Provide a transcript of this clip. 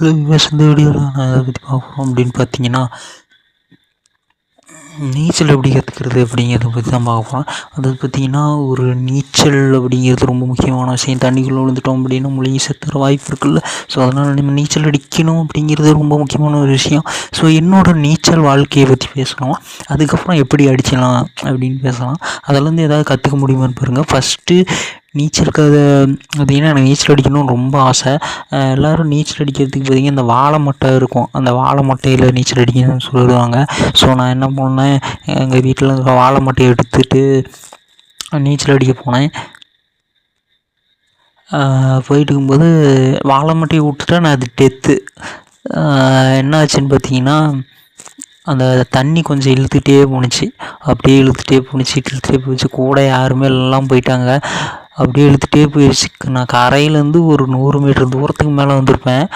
Hello விவஸ், இந்த வீடியோவில் நான் எதை பற்றி பார்க்குறோம் அப்படின்னு பார்த்தீங்கன்னா, நீச்சல் எப்படி கற்றுக்கிறது அப்படிங்கிறத பற்றி தான் பார்க்க போகிறோம். அதாவது பார்த்திங்கன்னா, ஒரு நீச்சல் அப்படிங்கிறது ரொம்ப முக்கியமான விஷயம். தண்ணிக்குள்ளே விழுந்துட்டோம் அப்படின்னா முழுகி செத்துற வாய்ப்பு இருக்குல்ல. ஸோ அதனால் நம்ம நீச்சல் அடிக்கணும் அப்படிங்கிறது ரொம்ப முக்கியமான ஒரு விஷயம். ஸோ என்னோடய நீச்சல் வாழ்க்கையை பற்றி பேசலாம். அதுக்கப்புறம் எப்படி அடிக்கலாம் அப்படின்னு பேசலாம். அதிலேருந்து ஏதாவது கற்றுக்க முடியுமான்னு பாருங்கள். ஃபஸ்ட்டு நீச்சலுக்கு பார்த்திங்கன்னா, எனக்கு நீச்சல் அடிக்கணும்னு ரொம்ப ஆசை. எல்லோரும் நீச்சல் அடிக்கிறதுக்கு பார்த்திங்கன்னா இந்த வாழை மட்டை இருக்கும், அந்த வாழை மட்டையில் நீச்சல் அடிக்கணும்னு சொல்லுவாங்க. ஸோ நான் என்ன பண்ணேன், எங்கள் வீட்டில் இருக்கிற வாழை மட்டையை எடுத்துகிட்டு நீச்சல் அடிக்க போனேன். போயிட்டு இருக்கும்போது வாழை மட்டையை விட்டுட்டா நான் அது டெத்து. என்ன ஆச்சுன்னு பார்த்தீங்கன்னா, அந்த தண்ணி கொஞ்சம் இழுத்துகிட்டே போணுச்சு. அப்படியே இழுத்துகிட்டே போணுச்சு. கூட யாருமே எல்லாம் போயிட்டாங்க. அப்படியே இழுத்துகிட்டே போயிடுச்சு. நான் கரையிலேருந்து ஒரு 100 மீட்டர் தூரத்துக்கு மேலே வந்திருப்பேன்.